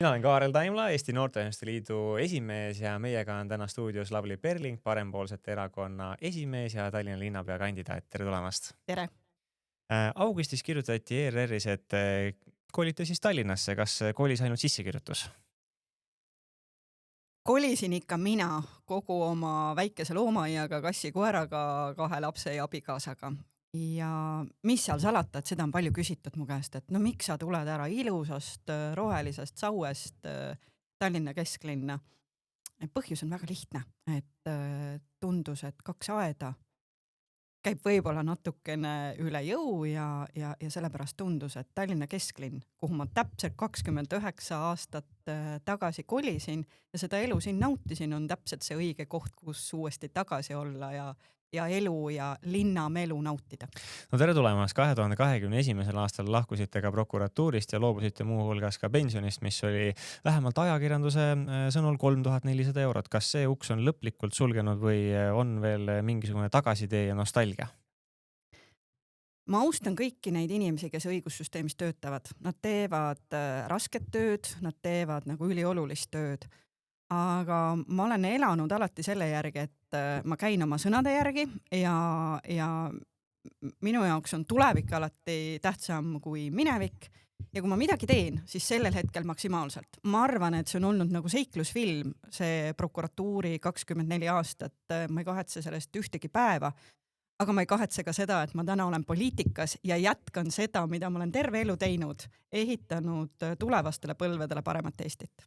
Mina olen Kaarel Taimla, Eesti Noorteühenduste Liidu esimees ja meiega on täna stuudios Lavly Perling, Parempoolsete erakonna esimees ja Tallinna linnapea kandidaat. Tere tulemast! Tere! Augustis kirjutati ERR-is, et kolite siis Tallinnasse. Kas kolis ainult sissekirjutus? Kolisin ikka mina kogu oma väikese loomaiaga, kassi, koeraga, 2 lapse ja abikaasaga. Ja mis seal salata, et seda on palju küsitud mu käest, et no miks sa tuled ära ilusast rohelisest Sauest Tallinna kesklinna? Põhjus on väga lihtne, et tundus, et 2 aeda käib võib-olla natukene üle jõu ja sellepärast tundus, et Tallinna kesklinn, kuhu ma täpselt 29 aastat tagasi kolisin ja seda elu siin nautisin, on täpselt see õige koht, kus uuesti tagasi olla ja elu ja linnamelu nautida. No tere tulemast! 2021. aastal lahkusite ka prokuratuurist ja loobusite muuhulgas ka pensionist, mis oli vähemalt ajakirjanduse sõnul 3400 €. Kas see uks on lõplikult sulgenud või on veel mingisugune tagasitee ja nostalgia? Ma austan kõiki neid inimesi, kes õigussüsteemis töötavad. Nad teevad rasket tööd, nad teevad nagu üliolulist tööd. Aga ma olen elanud alati selle järgi, et ma käin oma sõnade järgi ja minu jaoks on tulevik alati tähtsam kui minevik. Ja kui ma midagi teen, siis sellel hetkel maksimaalselt. Ma arvan, et see on olnud nagu seiklusfilm, see prokuratuuri 24 aastat. Ma ei kahetse sellest ühtegi päeva. Aga ma ei kahetse ka seda, et ma täna olen poliitikas ja jätkan seda, mida ma olen terve elu teinud, ehitanud tulevastele põlvedele paremat Eestit.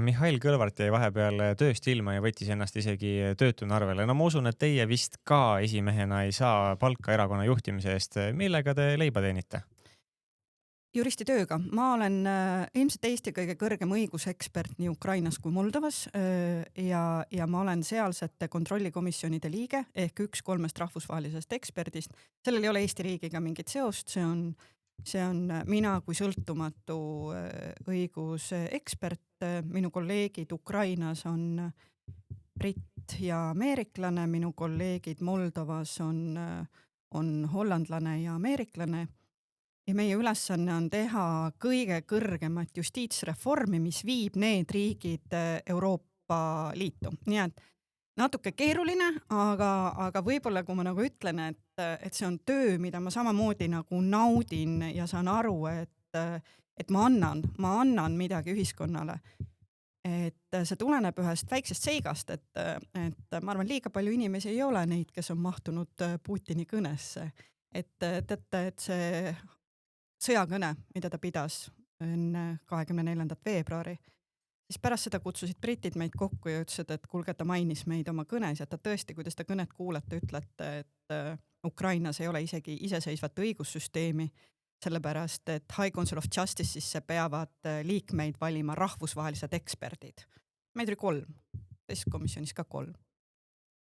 Mihhail Kõlvart jäi vahepeal tööst ilma ja võttis ennast isegi töötuna arvele. No ma usun, et teie vist ka esimehena ei saa palka erakonna juhtimise eest. Millega te leiba teenite? Juristi tööga. Ma olen ilmselt Eesti kõige kõrgem õigusekspert nii Ukrainas kui Moldovas ja ma olen sealsete kontrollikomisjonide liige ehk 1 3 rahvusvahelisest eksperdist. Sellel ei ole Eesti riigiga mingit seost, see on mina kui sõltumatu õigusekspert. Minu kolleegid Ukrainas on britt ja ameeriklane, minu kolleegid Moldovas on hollandlane ja ameeriklane. Ja meie ülesanne on teha kõige kõrgemat justiitsreformi, mis viib need riigid Euroopa Liitu. Nii et natuke keeruline, aga võib-olla kui ma nagu ütlen, et see on töö, mida ma samamoodi nagu naudin ja saan aru, et ma annan midagi ühiskonnale. Et see tuleneb ühest väiksest seigast, et ma arvan, liiga palju inimesi ei ole neid, kes on mahtunud Putini kõnesse. Et teate, et see sõjakõne, mida ta pidas enne 24. veebruari, siis pärast seda kutsusid britid meid kokku ja ütlesid, et kuulge, ta mainis meid oma kõnes ja ta tõesti, kui te seda kõnet kuulete, ütlete, et Ukrainas ei ole isegi iseseisvat õigussüsteemi, sellepärast et High Council of Justice'isse peavad liikmeid valima rahvusvahelised eksperdid. Meid oli 3, teisest komisjonis ka 3.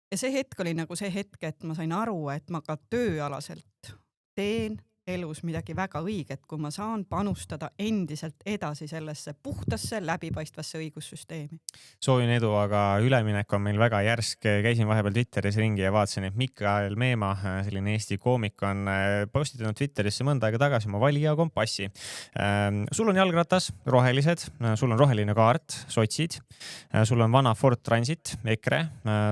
Ja see hetk oli nagu see hetk, et ma sain aru, et ma ka tööalaselt teen elus midagi väga õiget, kui ma saan panustada endiselt edasi sellesse puhtasse, läbipaistvasse õigussüsteemi. Soovin edu, aga üleminek on meil väga järsk. Käisin vahepeal Twitteris ringi ja vaatasin, et Mikael Meema, selline Eesti koomik, on postitanud Twitterisse mõnda aega tagasi oma valija kompassi. Sul on jalgratas, rohelised, sul on roheline kaart, sotsid, sul on vana Ford Transit, EKRE,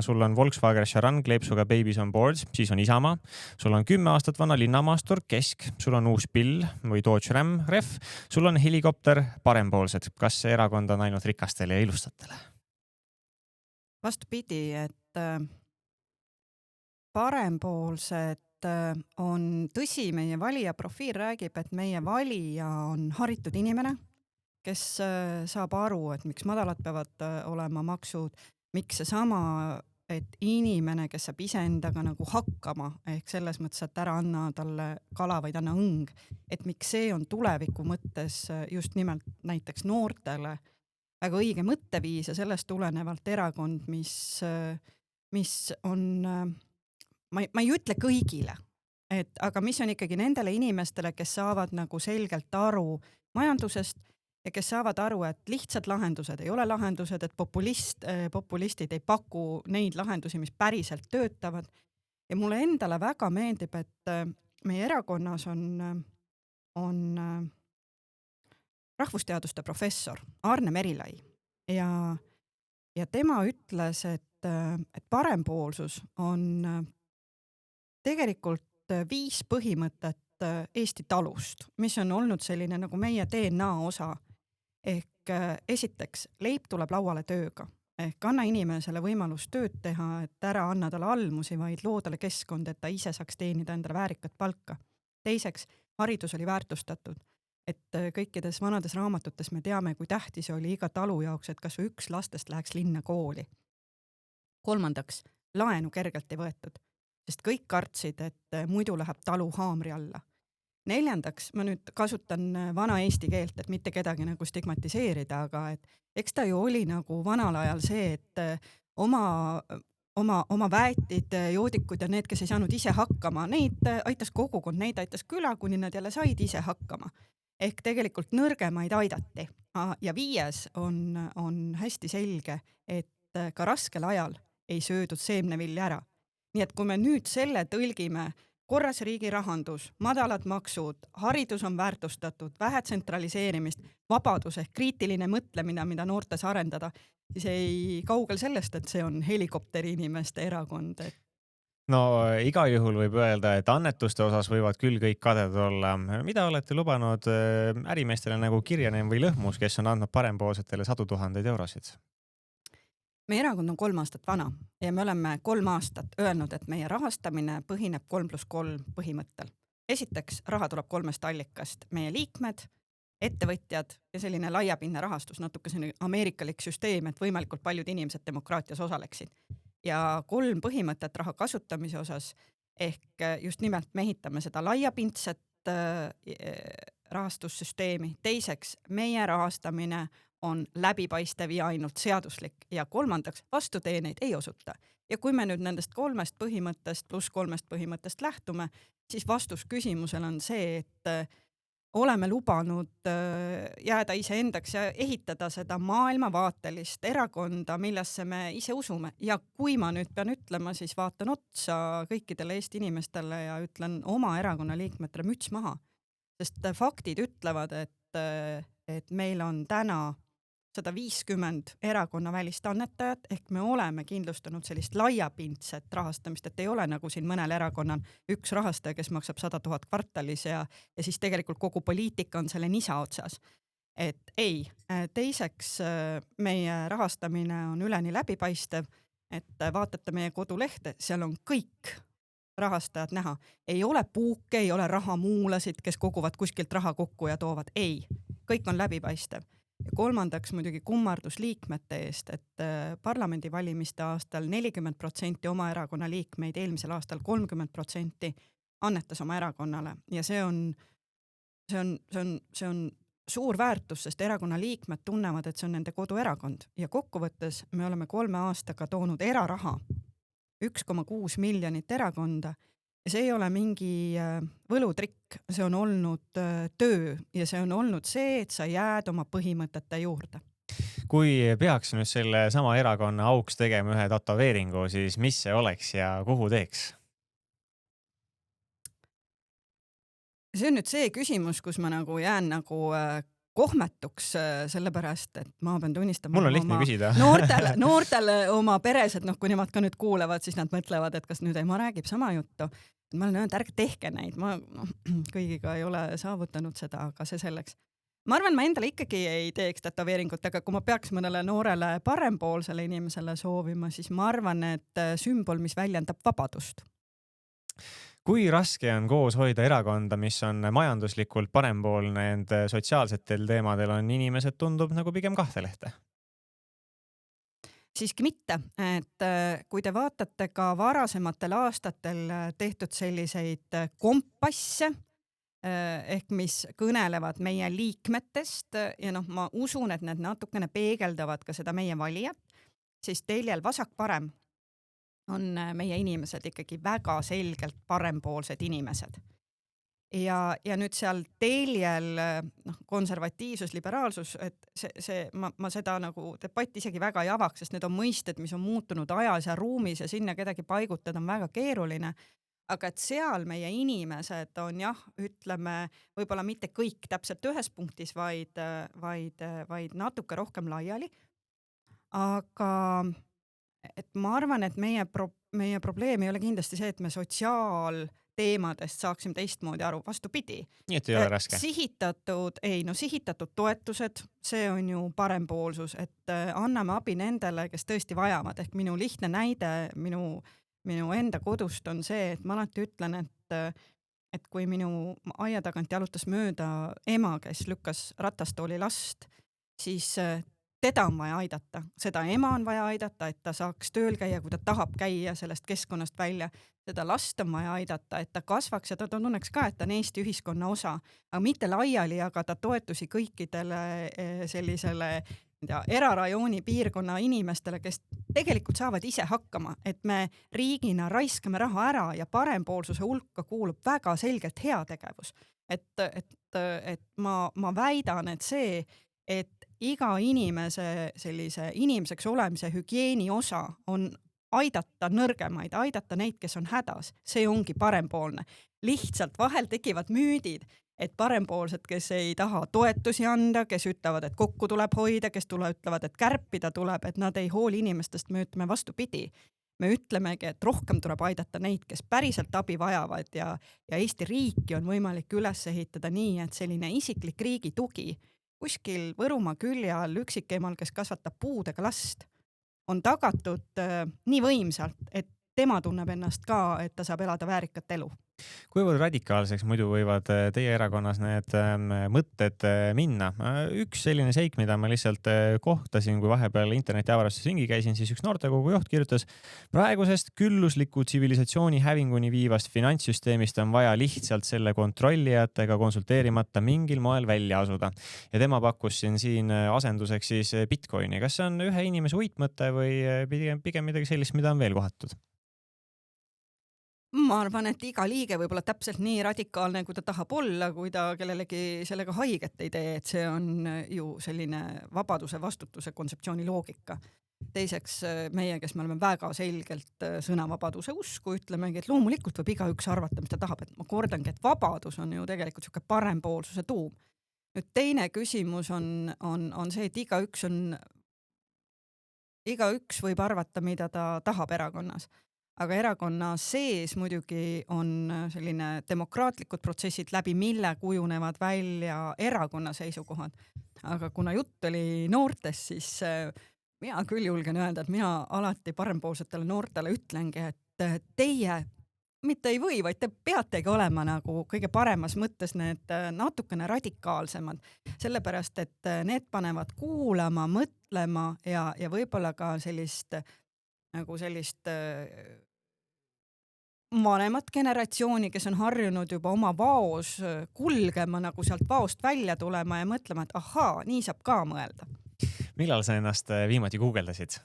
sul on Volkswagen Charan, kleepsuga Babies on Board, siis on Isamaa, sul on 10 aastat vana linnamaastur, Kesk, sul on uus Pill või Dodge Ram, Ref, sul on helikopter, Parempoolsed. Kas see erakond on ainult rikastele ja ilustatele? Vastupidi, et Parempoolsed on tõsi, meie valija profiil räägib, et meie valija on haritud inimene, kes saab aru, et miks madalad peavad olema maksud, miks seesama, et inimene, kes saab iseendaga nagu hakkama, ehk selles mõttes, et ära anna talle kala, vaid anna õng, et miks see on tuleviku mõttes just nimelt näiteks noortele väga õige mõtteviis ja sellest tulenevalt erakond, mis on, ma ei ütle kõigile, aga mis on ikkagi nendele inimestele, kes saavad nagu selgelt aru majandusest ja kes saavad aru, et lihtsad lahendused ei ole lahendused, et populistid ei paku neid lahendusi, mis päriselt töötavad. Ja mulle endale väga meeldib, et meie erakonnas on rahvusteaduste professor Arne Merilai ja, ja tema ütles, et parempoolsus on tegelikult 5 põhimõtet Eesti talust, mis on olnud selline nagu meie DNA osa. Ehk esiteks, leib tuleb lauale tööga. Ehk anna inimesele võimalus tööd teha, et ära anna talle almusi, vaid loo talle keskkond, et ta ise saaks teenida endale väärikat palka. Teiseks, haridus oli väärtustatud. Et kõikides vanades raamatutes me teame, kui tähtis oli iga talu jaoks, et kas või üks lastest läheks linna kooli. Kolmandaks, laenu kergelt ei võetud, sest kõik kartsid, et muidu läheb talu haamri alla. Neljandaks, ma nüüd kasutan vana eesti keelt, et mitte kedagi nagu stigmatiseerida, aga et eks ta ju oli nagu vanal ajal see, et oma väetid, joodikud ja need, kes ei saanud ise hakkama, neid aitas kogukond, neid aitas küla, kuni nad jälle said ise hakkama. Ehk tegelikult nõrgemaid aidati. Ja 5 on hästi selge, et ka raskel ajal ei söödud seemnevilja ära. Nii et kui me nüüd selle tõlgime korras riigi rahandus, madalad maksud, haridus on väärtustatud, vähe tsentraliseerimist, vabadus ehk kriitiline mõtlemine, mida noortes arendada, siis ei kaugel sellest, et see on helikopteri inimeste erakond. No igal juhul võib öelda, et annetuste osas võivad küll kõik kadedad olla. Mida olete lubanud ärimeestele nagu Kirjanen või Lõhmus, kes on andnud parempoolsetele 100 000 eurosid? Meie erakond on 3 aastat vana ja me oleme 3 aastat öelnud, et meie rahastamine põhineb 3+3 põhimõttel. Esiteks, raha tuleb 3 allikast. Meie liikmed, ettevõtjad ja selline laiapindne rahastus, natuke selline ameerikalik süsteem, et võimalikult paljud inimesed demokraatias osaleksid. Ja 3 põhimõtet raha kasutamise osas, ehk just nimelt me ehitame seda laiapindset rahastussüsteemi. Teiseks, meie rahastamine on läbipaistev ja ainult seaduslik. Ja kolmandaks, vastuteeneid ei osuta. Ja kui me nüüd nendest 3 põhimõttest plus 3 põhimõttest lähtume, siis vastus küsimusel on see, et oleme lubanud jääda iseendaks ja ehitada seda maailmavaatelist erakonda, millesse me ise usume. Ja kui ma nüüd pean ütlema, siis vaatan otsa kõikidele Eesti inimestele ja ütlen oma erakonna liikmetele müts maha. Sest faktid ütlevad, et meil on täna 150 erakonna välist annetajat, ehk me oleme kindlustanud sellist laiapindset rahastamist, et ei ole nagu siin mõnel erakonnal üks rahastaja, kes maksab 100 000 kvartalis ja siis tegelikult kogu poliitika on selle nisa otsas. Et ei. Teiseks, meie rahastamine on üleni läbipaistev, et vaatate meie kodulehte, seal on kõik rahastajad näha. Ei ole puuke, ei ole rahamuulasid, kes koguvad kuskilt raha kokku ja toovad. Ei, kõik on läbipaistev. Ja kolmandaks muidugi kummardus liikmete eest, et parlamendivalimiste aastal 40% oma erakonna liikmeid, eelmisel aastal 30% annetas oma erakonnale. Ja see on suur väärtus, sest erakonna liikmed tunnevad, et see on nende koduerakond. Ja kokkuvõttes me oleme 3 aastaga toonud eraraha 1,6 miljonit erakonda. Ja see ei ole mingi võlutrikk, see on olnud töö ja see on olnud see, et sa jääd oma põhimõtete juurde. Kui peaks nüüd selle sama erakonna auks tegema ühe tatoveeringu, siis mis see oleks ja kuhu teeks? See on nüüd see küsimus, kus ma nagu jään nagu kohmetuks, sellepärast, et ma pean tunnistama. Mul on lihtne küsida. noortele oma peres, et kui nemad ka nüüd kuulevad, siis nad mõtlevad, et kas nüüd ema räägib sama juttu. Ma olen öelnud, ärge tehke neid, ma kõigiga ei ole saavutanud seda, aga see selleks. Ma arvan, ma endale ikkagi ei teeks tatoveeringut, aga kui ma peaks mõnele noorele parempoolsele inimesele soovima, siis ma arvan, et sümbol, mis väljendab vabadust. Kui raske on koos hoida erakonda, mis on majanduslikult parempoolne, ent sotsiaalsetel teemadel on inimesed tundub nagu pigem kahte lehte? Siiski mitte, et kui te vaatate ka varasematel aastatel tehtud selliseid kompasse, ehk mis kõnelevad meie liikmetest ja ma usun, et need natukene peegeldavad ka seda meie valijat, siis teljel vasak-parem on meie inimesed ikkagi väga selgelt parempoolsed inimesed. Ja nüüd seal teljel konservatiivsus, liberaalsus, et ma seda nagu debatti isegi väga ei avaks, sest need on mõisted, mis on muutunud ajas ja ruumis ja sinna kedagi paigutada on väga keeruline. aga et seal meie inimesed on jah, ütleme, võib-olla mitte kõik täpselt ühes punktis, vaid natuke rohkem laiali. Aga et ma arvan, et meie probleem ei ole kindlasti see, et me sotsiaalteemadest saaksime teistmoodi aru, vastupidi. Nii et ei ole raske. Sihitatud toetused, see on ju parempoolsus, et anname abi nendele, kes tõesti vajavad, ehk minu lihtne näide minu enda kodust on see, et ma alati ütlen, et kui minu aia tagant jalutas mööda ema, kes lükkas ratastooli last, siis teda on vaja aidata, seda ema on vaja aidata, et ta saaks tööl käia, kui ta tahab käia sellest keskkonnast välja, seda last on vaja aidata, et ta kasvaks ja ta tunneks ka, et ta on Eesti ühiskonna osa, aga mitte laiali jagada toetusi kõikidele sellisele erarajooni piirkonna inimestele, kes tegelikult saavad ise hakkama, et me riigina raiskame raha ära ja parempoolsuse hulka kuulub väga selgelt heategevus. Et ma väidan, et see, et iga inimese sellise inimeseks olemise hügieeni osa on aidata nõrgemaid, aidata neid, kes on hädas, see ongi parempoolne. Lihtsalt vahel tekivad müüdid, et parempoolsed, kes ei taha toetusi anda, kes ütlevad, et kokku tuleb hoida, kes ütlevad, et kärpida tuleb, et nad ei hooli inimestest, me ütleme vastupidi. Me ütlemegi, et rohkem tuleb aidata neid, kes päriselt abi vajavad ja Eesti riiki on võimalik üles ehitada nii, et selline isiklik riigi tugi kuskil Võrumaa külje all üksikemal, kes kasvatab puudega last, on tagatud nii võimsalt, et tema tunneb ennast ka, et ta saab elada väärikat elu. Kuivõrd radikaalseks muidu võivad teie erakonnas need mõtted minna? Üks selline seik, mida ma lihtsalt kohtasin, kui vahepeal interneti avaruses ringi käisin, siis üks noortekogu juht kirjutas, praegusest küllusliku tsivilisatsiooni hävinguni viivast finantssüsteemist on vaja lihtsalt selle kontrollijatega konsulteerimata mingil moel välja asuda. Ja tema pakkus siin asenduseks siis Bitcoini. Kas see on ühe inimese uitmõte või pigem midagi sellist, mida on veel kohatud? Ma arvan, et iga liige võib olla täpselt nii radikaalne, kui ta tahab olla, kui ta kellelegi sellega haiget ei tee, et see on ju selline vabaduse vastutuse kontseptsiooni loogika. Teiseks meie, kes me oleme väga selgelt sõnavabaduse usku, ütlemegi, et loomulikult võib igaüks arvata, mis ta tahab, et ma kordangi, et vabadus on ju tegelikult siuke parempoolsuse tuum. Nüüd teine küsimus on see, et igaüks võib arvata, mida ta tahab erakonnas. Aga erakonna sees muidugi on selline demokraatlikud protsessid läbi, mille kujunevad välja erakonna seisukohad. Aga kuna jutt oli noortest, siis mina küll julgen öelda, et mina alati parempoolsetele noortele ütlengi, et teie mitte ei või, vaid te peategi olema nagu kõige paremas mõttes need natukene radikaalsemad. Sellepärast, et need panevad kuulama, mõtlema ja võib-olla ka sellist vanemat generatsiooni, kes on harjunud juba oma vaos kulgema, nagu sealt vaost välja tulema ja mõtlema, et ahaa, nii saab ka mõelda. Millal sa ennast viimati guugeldasid?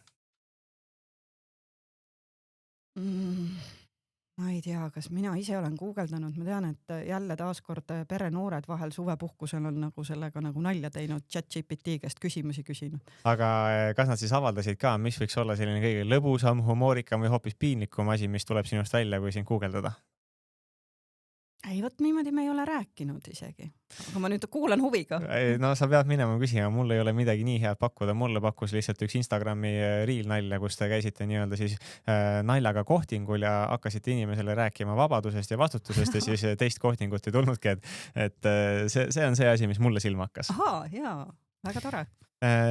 Ma ei tea, kas mina ise olen guugeldanud, ma tean, et jälle taaskord perenoored vahel suvepuhkusel on nagu sellega nagu nalja teinud, ChatGPT käest küsimusi küsinud. Aga kas nad siis avaldasid ka, mis võiks olla selline kõige lõbusam, humoorikam või hoopis piinlikum asi, mis tuleb sinust välja, kui sind guugeldada? Ei, võt niimoodi me ei ole rääkinud isegi. Aga ma nüüd kuulan huviga. No sa pead minema küsima, mul ei ole midagi nii head pakkuda. Mulle pakkus lihtsalt üks Instagrami reel nalja, kus te käisite nii-öelda siis naljaga kohtingul ja hakkasite inimesele rääkima vabadusest ja vastutusest ja siis teist kohtingut ei tulnudki. Et see on see asi, mis mulle silma hakkas. Ahaa, jaa, väga tore.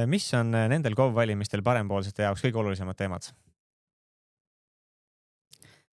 Mis on nendel KOV-valimistel parempoolsete jaoks kõige olulisemad teemad?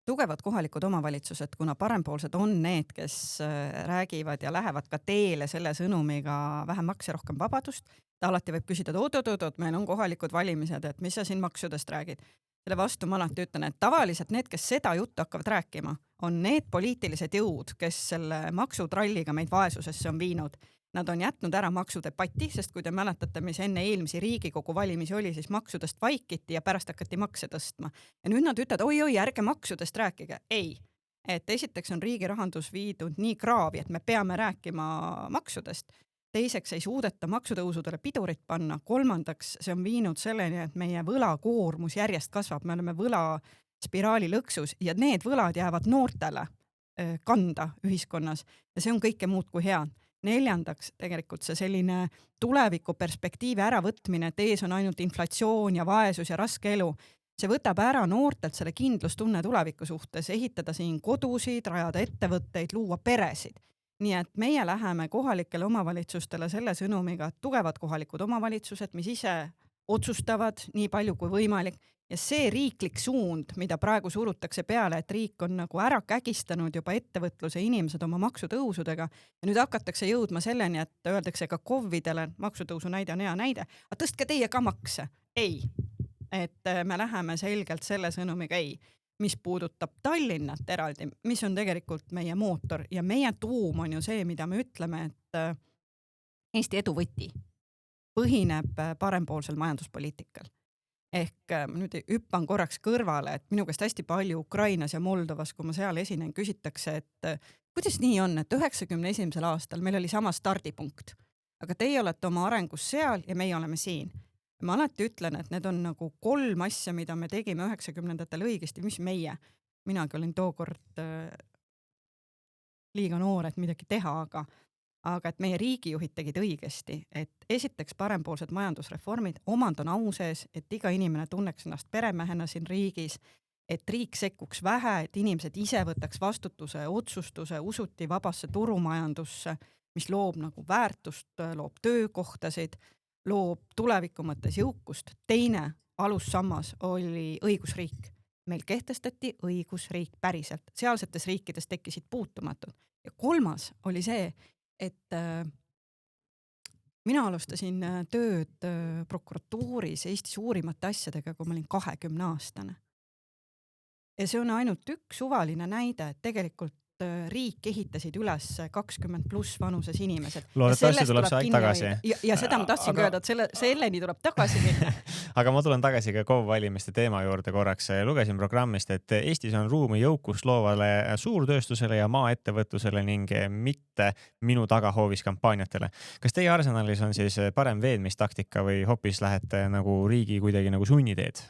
Tugevad kohalikud omavalitsused, kuna parempoolsed on need, kes räägivad ja lähevad ka teele selle sõnumiga vähem makse, rohkem vabadust. Ta alati võib küsida, et oot, meil on kohalikud valimised, et mis sa siin maksudest räägid. Selle vastu ma alati ütlen, et tavaliselt need, kes seda juttu hakkavad rääkima, on need poliitilised jõud, kes selle maksutralliga meid vaesusesse on viinud. Nad on jätnud ära maksudebatti, sest kui te mäletate, mis enne eelmisi Riigikogu valimisi oli, siis maksudest vaikiti ja pärast hakati makse tõstma. Ja nüüd nad ütlevad, oi, ärge maksudest rääkige. Ei, et esiteks on riigi rahandus viidud nii kraavi, et me peame rääkima maksudest. Teiseks ei suudeta maksutõusudele pidurit panna. Kolmandaks, see on viinud selleni, et meie võlakoormus järjest kasvab. Me oleme spiraali lõksus ja need võlad jäävad noortele kanda ühiskonnas ja see on kõike muud kui hea. Neljandaks, tegelikult see selline tuleviku perspektiivi äravõtmine, et ees on ainult inflatsioon ja vaesus ja raske elu. See võtab ära noortelt selle kindlustunne tuleviku suhtes, ehitada siin kodusid, rajada ettevõtteid, luua peresid. Nii et meie läheme kohalikele omavalitsustele selle sõnumiga, et tugevad kohalikud omavalitsused, mis ise otsustavad nii palju kui võimalik ja see riiklik suund, mida praegu surutakse peale, et riik on nagu ära kägistanud juba ettevõtluse inimesed oma maksutõusudega ja nüüd hakatakse jõudma selleni, et öeldakse ka KOV-idele, maksutõusu näide on hea näide, aga tõstke teie ka makse. Ei, et me läheme selgelt selle sõnumiga ei. Mis puudutab Tallinnat eraldi, mis on tegelikult meie mootor ja meie tuum on ju see, mida me ütleme, et Eesti eduvõti põhineb parempoolsel majanduspoliitikal. Ehk nüüd hüppan korraks kõrvale, et minu käest hästi palju Ukrainas ja Moldovas, kui ma seal esinen, küsitakse, et kuidas nii on, et 91. aastal meil oli sama stardipunkt, aga teie olete oma arengus seal ja meie oleme siin. Ma alati ütlen, et need on nagu 3 asja, mida me tegime 90-ndatel õigesti, mis meie. Minagi olin tookord liiga noor, et midagi teha, aga et meie riigijuhid tegid õigesti, et esiteks parempoolsed majandusreformid, omand on au sees, et iga inimene tunneks ennast peremehena siin riigis, et riik sekkuks vähe, et inimesed ise võtaks vastutuse, otsustuse, usuti vabasse turumajandusse, mis loob nagu väärtust, loob töökohtasid, loob tuleviku mõttes jõukust. Teine alussammas oli õigusriik. Meil kehtestati õigusriik päriselt. Sealsetes riikides tekkisid puutumatud. Ja 3. oli see, et mina alustasin tööd prokuratuuris Eestis uurimate asjadega, kui ma olin 20-aastane. Ja see on ainult üks suvaline näide, et tegelikult riik ehitasid üles 20+ vanuses inimesed. Loodetavasti tuleb see aeg tagasi. Ja seda ma tahtsin öelda, et selleni tuleb tagasi minna. Aga ma tulen tagasi ka KOV-valimiste teema juurde korraks. Lugesin programmist, et Eestis on ruumi jõukust loovale suurtööstusele ja maaettevõtlusele ning mitte minu tagahoovis kampaaniatele. Kas teie arsenalis on siis parem veenmistaktika või hoopis lähete nagu riigi kuidagi nagu sunniteed?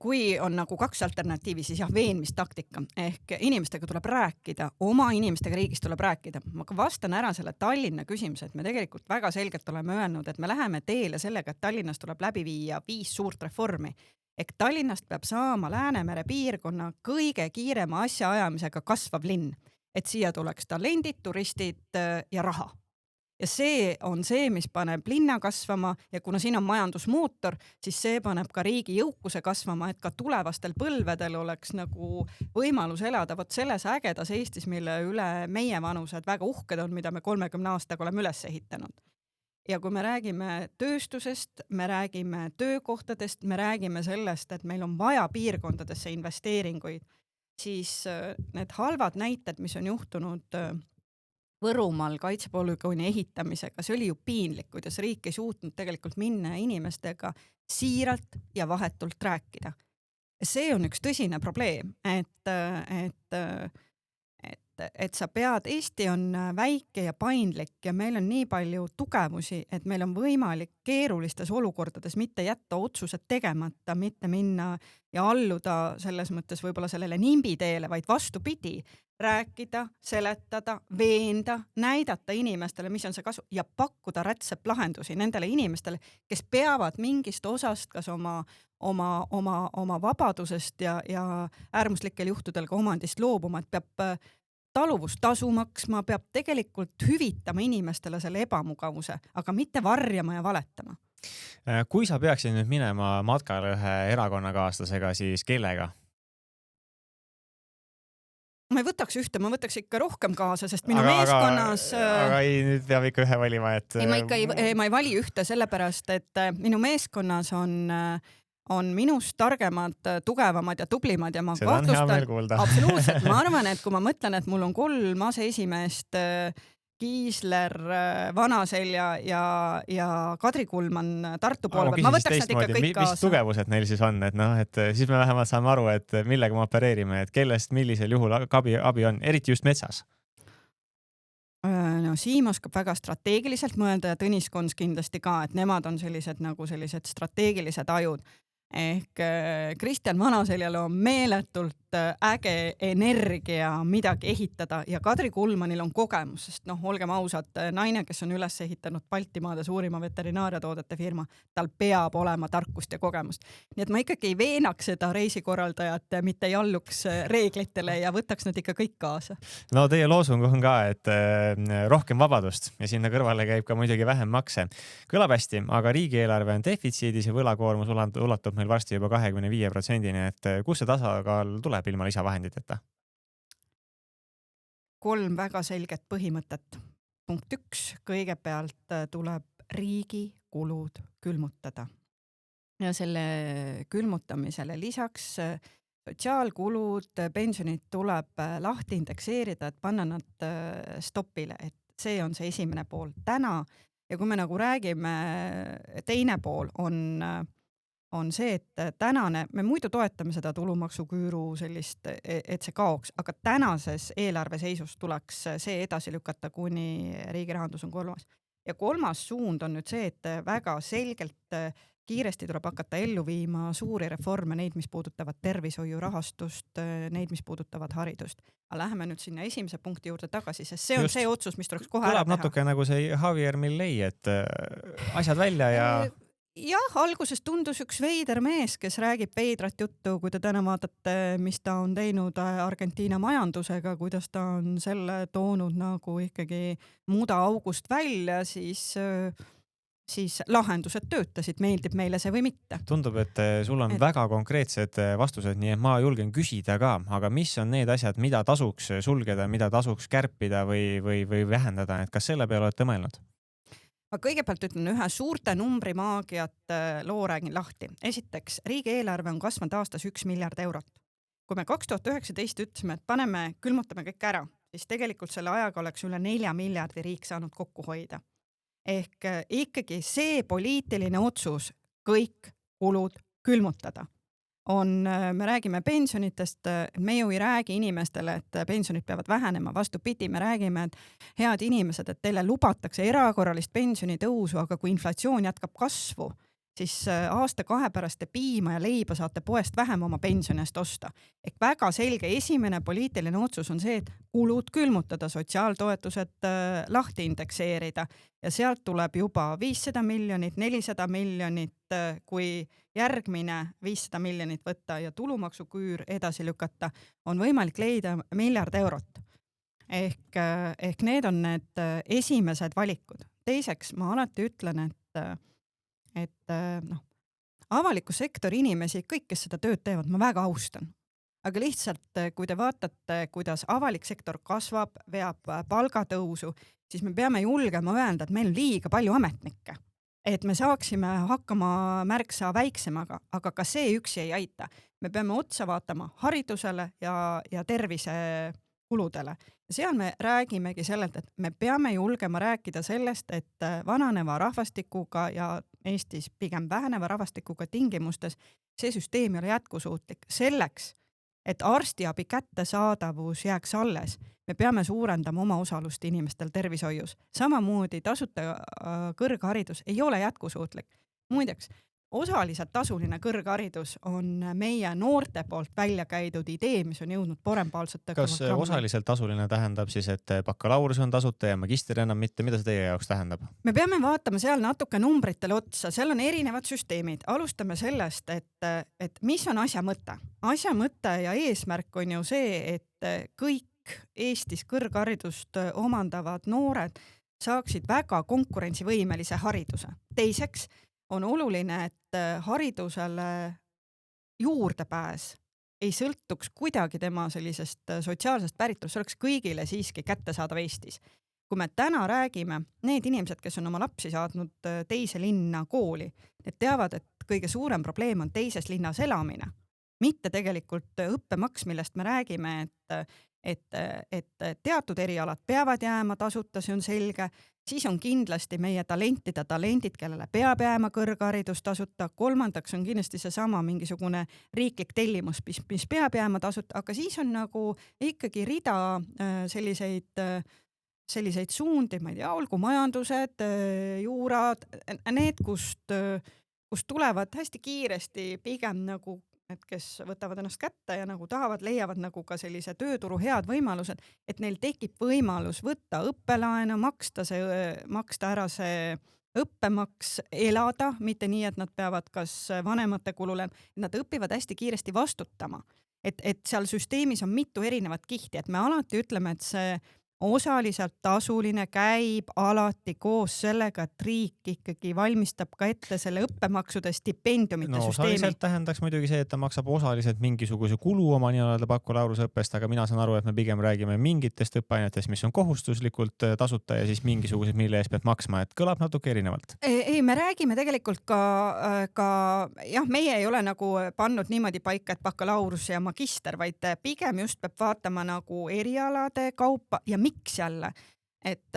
Kui on nagu 2 alternatiivi, siis jah, veenmistaktika ehk inimestega tuleb rääkida, oma inimestega riigis tuleb rääkida. Ma ka vastan ära selle Tallinna küsimuse, et me tegelikult väga selgelt oleme öelnud, et me läheme teele sellega, et Tallinnas tuleb läbi viia 5 suurt reformi. Ehk Tallinnast peab saama Läänemere piirkonna kõige kiirema asjaajamisega kasvav linn, et siia tuleks talendid, turistid ja raha. Ja see on see, mis paneb linna kasvama ja kuna siin on majandusmootor, siis see paneb ka riigi jõukuse kasvama, et ka tulevastel põlvedel oleks nagu võimalus elada vot selles ägedas Eestis, mille üle meie vanused väga uhked on, mida me 30 aastaga oleme üles ehitanud. Ja kui me räägime tööstusest, me räägime töökohtadest, me räägime sellest, et meil on vaja piirkondadesse investeeringuid, siis need halvad näited, mis on juhtunud Võrumaal kaitsepolügooni ehitamisega, see oli ju piinlik, kuidas riik ei suutnud tegelikult minna inimestega siiralt ja vahetult rääkida. See on üks tõsine probleem, et sa pead, Eesti on väike ja paindlik ja meil on nii palju tugevusi, et meil on võimalik keerulistes olukordades mitte jätta otsused tegemata, mitte minna ja alluda selles mõttes võib-olla sellele nimbiteele, vaid vastupidi, rääkida, seletada, veenda, näidata inimestele, mis on see kasu ja pakkuda rätseplahendusi nendele inimestele, kes peavad mingist osast kas oma vabadusest ja äärmuslikel juhtudel ka omandist loobuma, et peab taluvustasu maksma, peab tegelikult hüvitama inimestele selle ebamugavuse, aga mitte varjama ja valetama. Kui sa peaksid nüüd minema matkale ühe erakonnakaaslasega, siis kellega? Ma ei võtaks ühte, ma võtaks ikka rohkem kaasa, sest minu meeskonnas... Aga ei, nüüd peab ikka ühe valima, et... Ma ei vali ühte sellepärast, et minu meeskonnas on minust targemad, tugevamad ja tublimad ja ma seda kahtlustan... Seda on hea meel kuulda. Absoluutselt, ma arvan, et kui ma mõtlen, et mul on 3 aseesimeest, Kiisler, Vanaselja ja Kadri Kulman Tartu poole peal. Ma võtaks nad ikka kõik kaasa. Mis tugevused neil siis on? Et siis me vähemalt saame aru, et millega me opereerime, et kellest millisel juhul abi on, eriti just metsas? No Siim oskab väga strateegiliselt mõelda ja Tõnis Kons kindlasti ka, et nemad on sellised strateegilised ajud. ehk Kristjan Vanaseljal on meeletult äge energia midagi ehitada ja Kadri Kulmanil on kogemus, sest noh, olgem ausad, naine, kes on üles ehitanud Baltimaade suurima veterinaariatoodete firma, tal peab olema tarkust ja kogemust. Nii et ma ikkagi ei veenaks seda reisikorraldajat, mitte ei alluks reeglitele ja võtaks nad ikka kõik kaasa. No teie loosung on ka, et rohkem vabadust ja sinna kõrvale käib ka muidugi vähem makse. Kõlab hästi, aga riigieelarve on defitsiidis ja võlakoormus ulatub meil varsti juba 25%-ni, et kus see tasakaal tuleb ilma lisavahenditeta? 3 väga selget põhimõtet. Punkt 1, kõigepealt tuleb riigi kulud külmutada. Ja selle külmutamisele lisaks sotsiaalkulud, pensionid tuleb lahti indekseerida, et panna nad stopile, et see on see esimene pool täna. Ja kui me nagu räägime, teine pool on see, et tänane, me muidu toetame seda tulumaksuküüru sellist, et see kaoks, aga tänases eelarve seisus tuleks see edasi lükata, kuni riigi rahandus on kolmas. Ja kolmas suund on nüüd see, et väga selgelt kiiresti tuleb hakata ellu viima suuri reforme, neid, mis puudutavad tervishoiu rahastust, neid, mis puudutavad haridust. Aga läheme nüüd sinna esimese punkti juurde tagasi, sest see on see otsus, mis tuleks kohe ära teha. Kõlab natuke nagu see Javier Milei, et asjad välja ja... Jah, alguses tundus üks veider mees, kes räägib veidrat juttu, kui te täna vaatate, mis ta on teinud Argentiina majandusega, kuidas ta on selle toonud nagu ikkagi muda august välja, siis lahendused töötasid, meeldib meile see või mitte. Tundub, et sul on väga konkreetsed vastused, nii et ma julgen küsida ka, aga mis on need asjad, mida tasuks sulgeda, mida tasuks kärpida või vähendada, et kas selle peale olete mõelnud? Ma kõigepealt ütlen ühe suurte numbrimaagiat loo räägin lahti. Esiteks, riigieelarve on kasvanud aastas 1 miljard eurot. Kui me 2019 ütlesime, et külmutame kõik ära, siis tegelikult selle ajaga oleks üle 4 miljardi riik saanud kokku hoida. Ehk ikkagi see poliitiline otsus kõik kulud külmutada. Me räägime pensionitest, me ju ei räägi inimestele, et pensionid peavad vähenema, vastupidi, me räägime, et head inimesed, et teile lubatakse erakorralist pensionitõusu, aga kui inflatsioon jätkab kasvu, siis aasta-2 pärast te piima ja leiba saate poest vähem oma pensioni eest osta. Ehk väga selge esimene poliitiline otsus on see, et kulud külmutada, sotsiaaltoetused lahti indekseerida ja sealt tuleb juba 500 miljonit, 400 miljonit, kui järgmine 500 miljonit võtta ja tulumaksuküür edasi lükata, on võimalik leida 1 miljard eurot. Ehk need on need esimesed valikud. Teiseks, ma alati ütlen, et avaliku sektori inimesi, kõik, kes seda tööd teevad, ma väga austan. Aga lihtsalt, kui te vaatate, kuidas avalik sektor kasvab, veab palgatõusu, siis me peame julgema öelda, et meil on liiga palju ametnikke. Et me saaksime hakkama märksa väiksemaga, aga ka see üksi ei aita. Me peame otsa vaatama haridusele ja tervise kuludele. Seal me räägimegi sellelt, et me peame julgema rääkida sellest, et vananeva rahvastikuga ja Eestis pigem väheneva rahvastikuga tingimustes see süsteem ei ole jätkusuutlik. Selleks, et arstiabi kättesaadavus jääks alles, me peame suurendama oma osalust inimestel tervishoius. Samamoodi tasuta kõrgharidus ei ole jätkusuutlik. Muideks, osaliselt tasuline kõrgharidus on meie noorte poolt välja käidud idee, mis on jõudnud parempaalsete. Kas osaliselt tasuline tähendab siis, et bakalaureus on tasuta ja magister enam mitte? Mida see teie jaoks tähendab? Me peame vaatama seal natuke numbritele otsa. Seal on erinevad süsteemid. Alustame sellest, et mis on asja mõte. Asja mõte ja eesmärk on ju see, et kõik Eestis kõrgharidust omandavad noored saaksid väga konkurentsivõimelise hariduse. Teiseks on oluline, et haridusele juurdepääs ei sõltuks kuidagi tema sellisest sotsiaalsest päritolust, see oleks kõigile siiski kättesaadav Eestis. Kui me täna räägime, need inimesed, kes on oma lapsi saatnud teise linna kooli, need teavad, et kõige suurem probleem on teises linnas elamine. Mitte tegelikult õppemaks, millest me räägime, et teatud erialad peavad jääma tasuta, see on selge. Siis on kindlasti meie talendid, kellele peab jääma kõrgharidus tasuta. Kolmandaks on kindlasti see sama mingisugune riiklik tellimus, mis peab jääma tasuta, aga siis on nagu ikkagi rida selliseid suundi, ma ei tea, olgu majandused, juurad, need, kus tulevad hästi kiiresti pigem nagu need, kes võtavad ennast kätte ja nagu tahavad, leiavad nagu ka sellise tööturu head võimalused, et neil tekib võimalus võtta õppelaenu, maksta ära see õppemaks, elada, mitte nii, et nad peavad kas vanemate kulule, nad õpivad hästi kiiresti vastutama. Et seal süsteemis on mitu erinevat kihti, et me alati ütleme, et see osaliselt tasuline käib alati koos sellega, et riik ikkagi valmistab ka ette selle õppemaksude stipendiumite No süsteemi. osaliselt tähendaks muidugi see, et ta maksab osaliselt mingisuguse kulu oma nii-öelda bakalaureusõppest, aga mina saan aru, et me pigem räägime mingitest õppeainetest, mis on kohustuslikult tasuta ja siis mingisugused, mille eest peab maksma, et kõlab natuke erinevalt. Ei, me räägime tegelikult ka jah, meie ei ole nagu pannud niimoodi paika, et bakalaureus ja magister, vaid pigem just peab vaatama nagu erialade kaupa ja miks jälle, et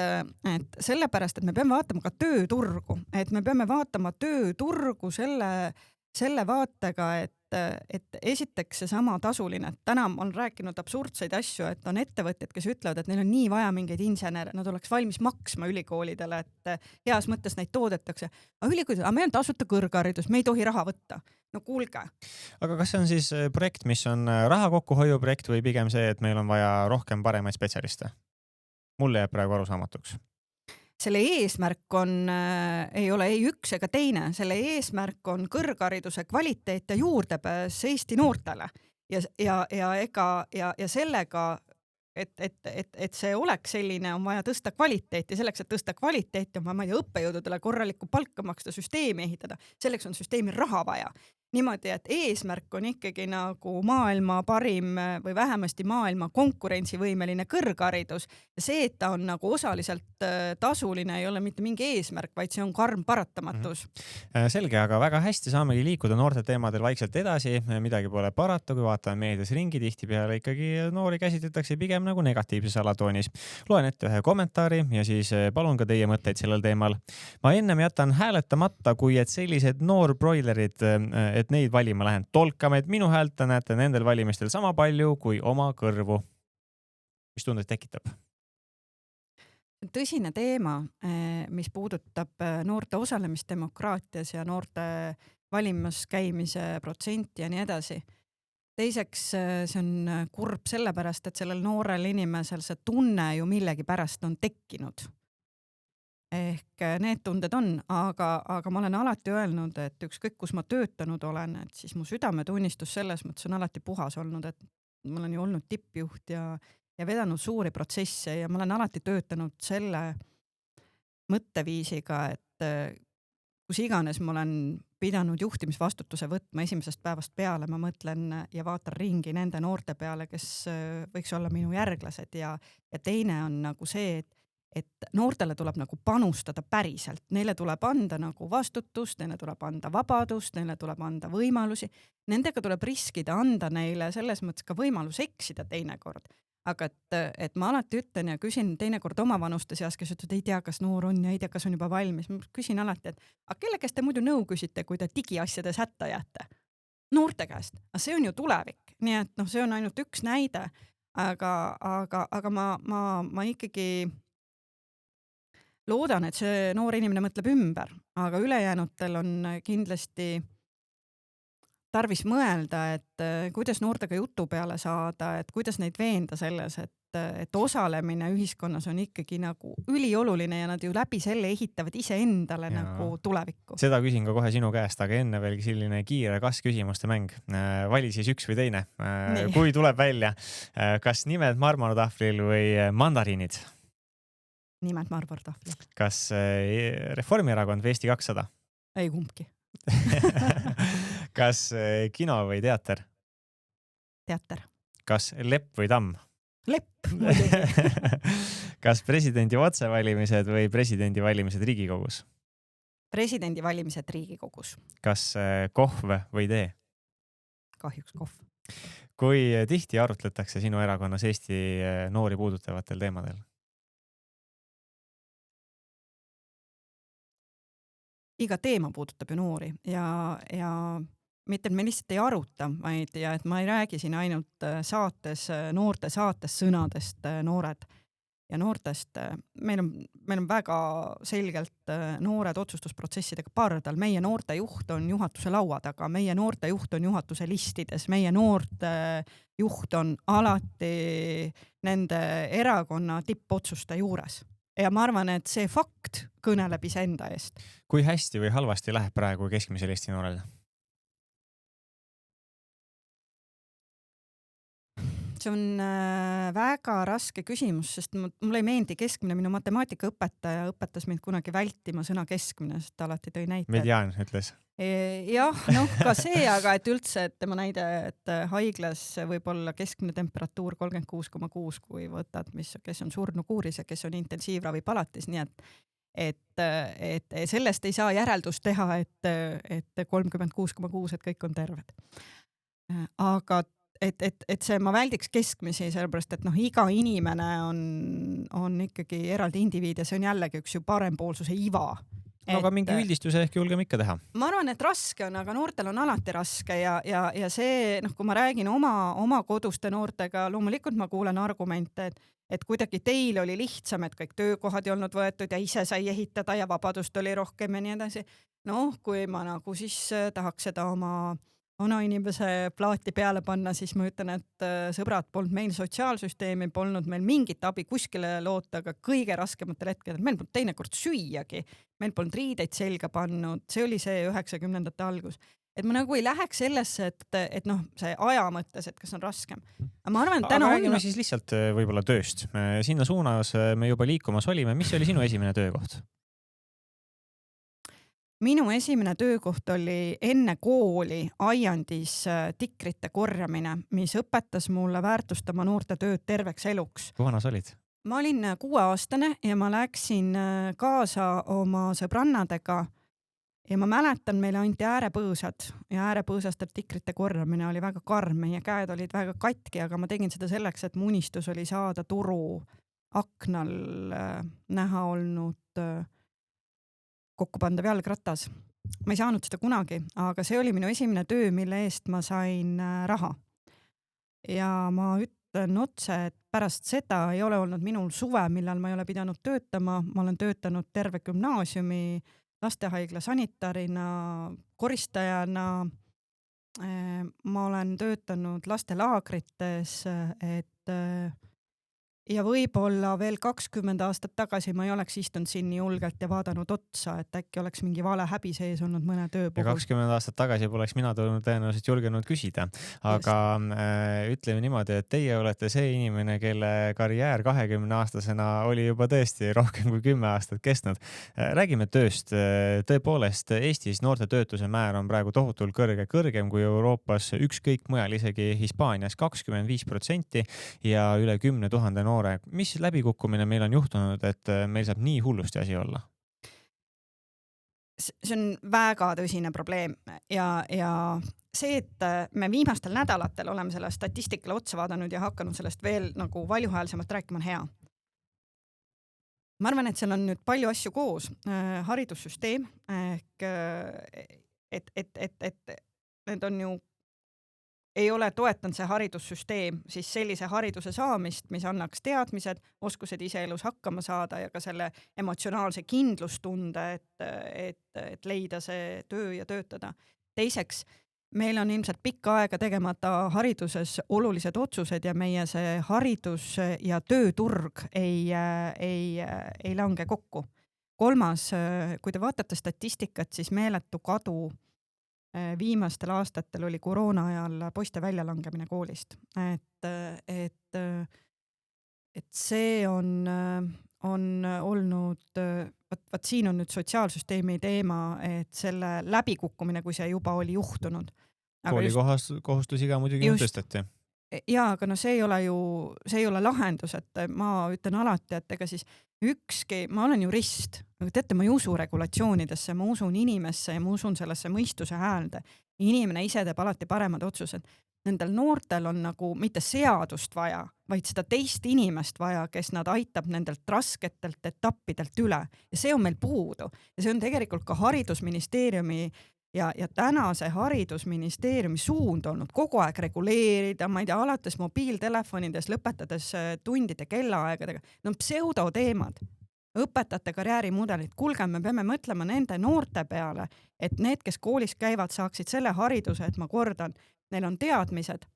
sellepärast, et me peame vaatama ka tööturgu, et me peame vaatama tööturgu selle vaatega, et esiteks seesama tasuline, et täna on rääkinud absurdseid asju, et on ettevõtjad, kes ütlevad, et neil on nii vaja mingeid insenere, nad oleks valmis maksma ülikoolidele, et heas mõttes neid toodetakse. Aga ülikoolid, meil on tasuta kõrgharidus, me ei tohi raha võtta. No kuulge. Aga kas see on siis projekt, mis on raha kokkuhoiu projekt või pigem see, et meil on vaja rohkem paremaid spetsialiste? Mulle jääb praegu arusaamatuks. Selle eesmärk ei ole ei üks ega teine, selle eesmärk on kõrghariduse kvaliteet ja juurdepääs Eesti noortele ja sellega, et see oleks selline, on vaja tõsta kvaliteeti, selleks, et tõsta kvaliteeti on vaja õppejõududele korralikku palka maksta, süsteemi ehitada, selleks on süsteemi raha vaja. Niimoodi, et eesmärk on ikkagi nagu maailma parim või vähemasti maailma konkurentsivõimeline kõrgharidus. Ja see, et ta on nagu osaliselt tasuline, ei ole mitte mingi eesmärk, vaid see on karm paratamatus. Selge, aga väga hästi saamegi liikuda noorte teemadel vaikselt edasi. Midagi pole parata, kui vaatame meedias ringi, tihtipeale ikkagi noori käsitletakse pigem nagu negatiivses alatoonis. Loen ette ühe kommentaari ja siis palun ka teie mõtteid sellel teemal. Ma ennem jätan hääletamata, kui et sellised noorbroilerid, et neid valima lähen tolkame, et minu häält näete nendel valimistel sama palju kui oma kõrvu. Mis tundeid tekitab? Tõsine teema, mis puudutab noorte osalemisdemokraatias ja noorte valimas käimise protsenti ja nii edasi. Teiseks, see on kurb sellepärast, et sellel noorel inimesel see tunne ju millegi pärast on tekkinud. Ehk need tunded on, aga ma olen alati öelnud, et ükskõik kus ma töötanud olen, et siis mu südametunnistus selles mõttes on alati puhas olnud, et ma olen ju olnud tippjuht ja vedanud suuri protsesse ja ma olen alati töötanud selle mõtteviisiga, et kus iganes ma olen pidanud juhtimisvastutuse võtma esimesest päevast peale, ma mõtlen ja vaatan ringi nende noorte peale, kes võiks olla minu järglased ja teine on nagu see, et noortele tuleb nagu panustada päriselt, neile tuleb anda nagu vastutust, neile tuleb anda vabadust, neile tuleb anda võimalusi, nendega tuleb riskida, anda neile selles mõttes ka võimalus eksida teinekord. Aga et ma alati ütlen ja küsin teinekord oma vanuste seas, kes ütlevad, ei tea, kas noor on ja ei tea, kas on juba valmis. Ma küsin alati, et aga kelle käest te muidu nõu küsite, kui te digiasjades hätta jääte? Noorte käest. Aga see on ju tulevik. Nii et see on ainult üks näide. Aga ma ikkagi loodan, et see noor inimene mõtleb ümber, aga ülejäänutel on kindlasti tarvis mõelda, et kuidas noortega jutu peale saada, et kuidas neid veenda selles, et osalemine ühiskonnas on ikkagi nagu ülioluline ja nad ju läbi selle ehitavad iseendale nagu tulevikku. Seda küsin ka kohe sinu käest, aga enne veel selline kiire kas-küsimuste mäng. Vali siis üks või teine. Kui tuleb välja, kas nimed marmortahvlil või mandariinid? Nimed marmortahvlil. Kas Reformierakond või Eesti 200? Ei kumbki. Kas kino või teater? Teater. Kas lepp või tamm? Lepp. Kas presidendi otsevalimised või presidendi valimised Riigikogus? Presidendi valimised Riigikogus. Kas kohv või tee? Kahjuks kohv. Kui tihti arutletakse sinu erakonnas Eesti noori puudutavatel teemadel? Iga teema puudutab ju noori ja mitte, et me lihtsalt ei aruta, vaid et ma ei räägi siin ainult noorte saates sõnadest noored. ja noortest. Meil on väga selgelt noored otsustusprotsessidega pardal. Meie noortejuht on juhatuse laua taga, meie noortejuht on juhatuse listides, meie noortejuht on alati nende erakonna tippotsuste juures. Ja ma arvan, et see fakt kõneleb iseenda eest. Kui hästi või halvasti läheb praegu keskmisel Eesti noorel? See on väga raske küsimus, sest mulle ei meeldi keskmine. Minu matemaatikaõpetaja õpetas mind kunagi vältima sõna keskmine, sest ta alati tõi näite. Mediaan ütles. Jah, ka see, aga et üldse, et tema näide, et haiglas võib olla keskmine temperatuur 36,6, kui võtad, kes on surnukuuris ja kes on intensiivravipalatis, nii et sellest ei saa järeldust teha, et 36,6, et kõik on terved. Aga et see ma väldiks keskmisi, sellepärast, et iga inimene on ikkagi eraldi indiviid ja see on jällegi üks ju parempoolsuse iva. No aga mingi üldistuse ehk julgeme ikka teha. Ma arvan, et raske on, aga noortel on alati raske ja see, kui ma räägin oma koduste noortega, loomulikult ma kuulen argumente, et kuidagi teil oli lihtsam, et kõik töökohad ei olnud võetud ja ise sai ehitada ja vabadust oli rohkem ja nii edasi. Kui ma siis tahaks seda oma inimese plaati peale panna, siis ma ütlen, et sõbrad, polnud meil sotsiaalsüsteemi, polnud meil mingit abi kuskile loota, aga kõige raskematel hetkedel, meil polnud teinekord süüagi, meil polnud riideid selga pannud, see oli see 90ndate algus. Et ma ei läheks sellesse, et see aja mõttes, et kas on raskem. Ma arvan, et aga räägime siis lihtsalt võib-olla tööst. Sinna suunas me juba liikumas olime. Mis oli sinu esimene töökoht? Minu esimene töökoht oli enne kooli aiandis tikrite korjamine, mis õpetas mulle väärtustama noorte tööd terveks eluks. Kui vana sa olid? Ma olin 6-aastane ja ma läksin kaasa oma sõbrannadega ja ma mäletan, meile anti äärepõõsad ja äärepõõsastelt tikrite korjamine oli väga karm. Meie käed olid väga katki, aga ma tegin seda selleks, et mu unistus oli saada turu aknal näha olnud kokkupandav jalgratas. Ma ei saanud seda kunagi, aga see oli minu esimene töö, mille eest ma sain raha. Ja ma ütlen otse, et pärast seda ei ole olnud minul suve, millal ma ei ole pidanud töötama. Ma olen töötanud terve gümnaasiumi lastehaigla sanitarina, koristajana. Ma olen töötanud lastelaagrites, ja võib-olla veel 20 aastat tagasi ma ei oleks istunud siin nii julgelt ja vaadanud otsa, et äkki oleks mingi vale häbi sees olnud mõne töö puhul. Ja 20 aastat tagasi poleks mina tõenäoliselt julgenud küsida. Aga ütleme niimoodi, et teie olete see inimene, kelle karjäär 20-aastasena oli juba tõesti rohkem kui 10 aastat kestnud. Räägime tööst. Tõepoolest, Eestis noorte töötuse määr on praegu tohutult kõrgem kui Euroopas, ükskõik mujal, isegi Hispaanias 25% ja üle 10 000 noore. Mis läbikukkumine meil on juhtunud, et meil saab nii hullusti asi olla? See on väga tõsine probleem ja see, et me viimastel nädalatel oleme selle statistikale otsa vaadanud ja hakanud sellest veel valjuhäälsemalt rääkima, on hea. Ma arvan, et seal on nüüd palju asju koos. Haridussüsteem, et need on ju ei ole toetanud see haridussüsteem siis sellise hariduse saamist, mis annaks teadmised, oskused ise elus hakkama saada ja ka selle emotsionaalse kindlustunde, et leida see töö ja töötada. Teiseks, meil on ilmselt pikka aega tegemata hariduses olulised otsused ja meie see haridus ja tööturg ei lange kokku. Kolmas, kui te vaatate statistikat, siis meeletu kadu viimastel aastatel oli koroona ajal poiste väljalangemine koolist. Et see on olnud, vaat siin on nüüd sotsiaalsüsteemi teema, et selle läbikukkumine, kui see juba oli juhtunud. Koolikohustusiga muidugi tõsteti. Jaa, aga see ei ole lahendus, et ma ütlen alati, et ega siis ma olen jurist, aga teate, ma ei usu regulatsioonidesse, ma usun inimesse ja ma usun sellesse mõistuse häälde. Inimene ise teeb alati paremad otsused. Nendel noortel on mitte seadust vaja, vaid seda teist inimest vaja, kes nad aitab nendelt rasketelt etappidelt üle. Ja see on meil puudu. Ja see on tegelikult ka haridusministeeriumi ja täna see haridusministeeriumi suund olnud kogu aeg reguleerida, ma ei tea, alates mobiiltelefonides, lõpetades tundide kellaaegadega, no pseudoteemad, õpetajate karjäärimudelid. Kuulge, me peame mõtlema nende noorte peale, et need, kes koolis käivad, saaksid selle hariduse, et ma kordan, neil on teadmised,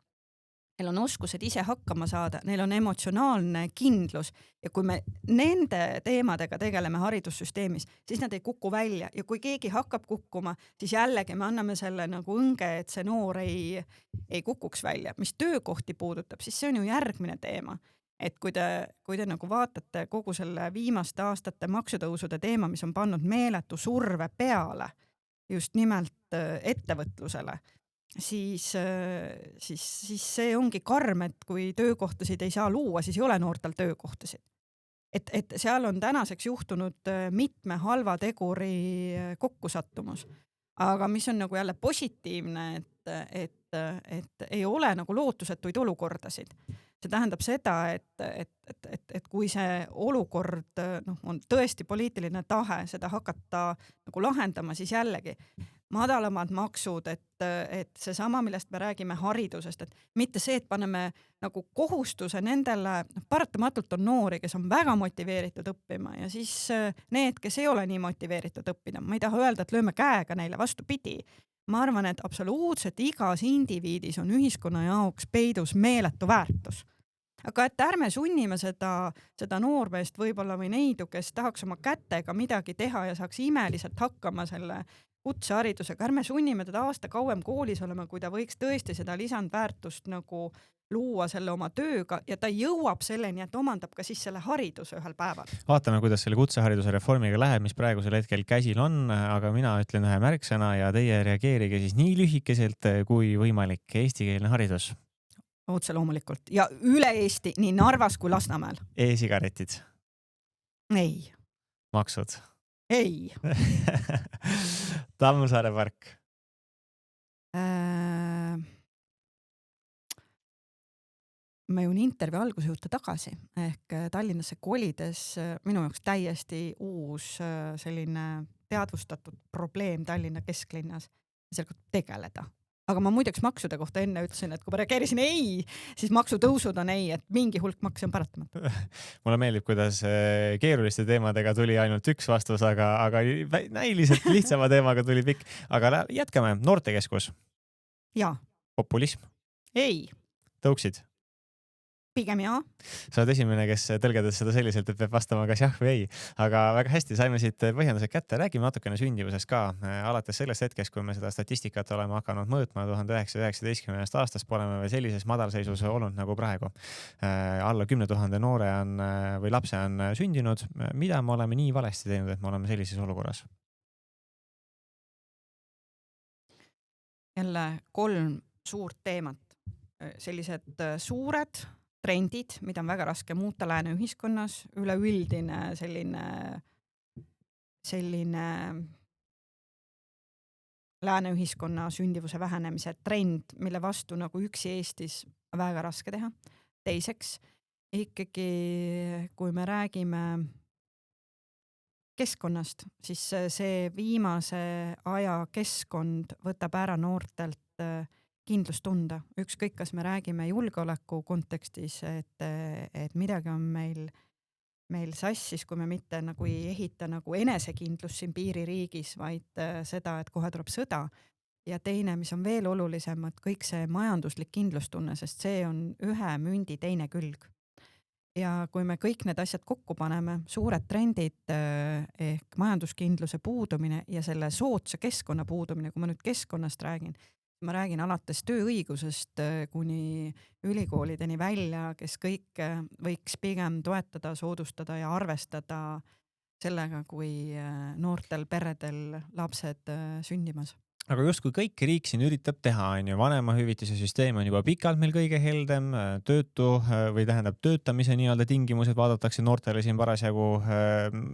neil on oskused ise hakkama saada, neil on emotsionaalne kindlus ja kui me nende teemadega tegeleme haridussüsteemis, siis nad ei kuku välja ja kui keegi hakkab kukkuma, siis jällegi me anname selle nagu õnge, et see noor ei kukuks välja. Mis töökohti puudutab, siis see on ju järgmine teema. Et kui te nagu vaatate kogu selle viimaste aastate maksutõusude teema, mis on pannud meeletu surve peale just nimelt ettevõtlusele, siis see ongi karm, et kui töökohtasid ei saa luua, siis ei ole noortel töökohtasid. Et seal on tänaseks juhtunud mitme halva teguri kokkusattumus. Aga mis on nagu jälle positiivne, et ei ole nagu lootusetuid olukordasid. See tähendab seda, et kui see olukord on tõesti poliitiline tahe seda hakata nagu lahendama, siis jällegi madalamad maksud, et seesama, millest me räägime haridusest, et mitte see, et paneme nagu kohustuse nendele, paratamatult on noori, kes on väga motiveeritud õppima ja siis need, kes ei ole nii motiveeritud õppida, ma ei taha öelda, et lööme käega neile, vastupidi. Ma arvan, et absoluutselt igas indiviidis on ühiskonna jaoks peidus meeletu väärtus. Aga et ärme sunnime seda noormeest võib-olla või neidu, kes tahaks oma kätega midagi teha ja saaks imeliselt hakkama selle kutseharidusega, ärme sunnime teda aasta kauem koolis olema, kui ta võiks tõesti seda lisandväärtust nagu luua selle oma tööga ja ta jõuab selleni, et omandab ka siis selle hariduse ühel päeval. Vaatame, kuidas selle kutsehariduse reformiga läheb, mis praegusel hetkel käsil on, aga mina ütlen ühe märksõna ja teie reageerige siis nii lühikeselt kui võimalik. Eestikeelne haridus. Otse loomulikult. Ja üle Eesti, nii Narvas kui Lasnamäel. E-sigaretid. Ei. Maksud. Ei. Tammsaare park. Ma jõun intervjuu alguse juurde tagasi ehk Tallinnasse kolides minu jaoks täiesti uus selline teadvustatud probleem Tallinna kesklinnas sellega tegeleda. Aga ma muideks maksude kohta enne ütlesin, et kui ma reageerisin ei, siis maksutõusud on ei, et mingi hulk makse on paratamatu. Mulle meeldib, kuidas keeruliste teemadega tuli ainult üks vastus, aga näiliselt lihtsama teemaga tuli pikk. Aga jätkame. Noortekeskus. Ja. Populism. Ei. Tõuksid. Pigem jaa. Sa oled esimene, kes tõlgedas seda selliselt, et peab vastama kas jah või ei. Aga väga hästi saime siit põhjendused kätte. Räägime natukene sündivusest ka. Alates sellest hetkest, kui me seda statistikat oleme hakanud mõõtma 1919. aastast, poleme veel sellises madalseisus olnud nagu praegu. Alla 10 000 noore või lapse on sündinud. Mida me oleme nii valesti teinud, et me oleme sellises olukorras? Jälle 3 suurt teemat. Sellised suured trendid, mida on väga raske muuta lääne ühiskonnas, üleüldine selline lääne ühiskonna sündivuse vähenemise trend, mille vastu nagu üksi Eestis väga raske teha. Teiseks, ikkagi kui me räägime keskkonnast, siis see viimase aja keskkond võtab ära noortelt kindlustunda. Ükskõik, kas me räägime julgeoleku kontekstis, et midagi on meil sassis, kui me mitte nagu ei ehita nagu enesekindlust siin piiririigis, vaid seda, et kohe tuleb sõda. Ja teine, mis on veel olulisem, et kõik see majanduslik kindlustunne, sest see on ühe mündi teine külg. Ja kui me kõik need asjad kokku paneme, suured trendid ehk majanduskindluse puudumine ja selle soodsa keskkonna puudumine, kui ma nüüd keskkonnast räägin, ma räägin alates tööõigusest kuni ülikoolideni välja, kes kõik võiks pigem toetada, soodustada ja arvestada sellega, kui noortel peredel lapsed sündimas. Aga justkui kõik riik siin üritab teha, vanemahüvitise süsteem on juba pikalt meil kõige heldem, töötamise nii-öelda tingimused vaadatakse noortele siin parasjagu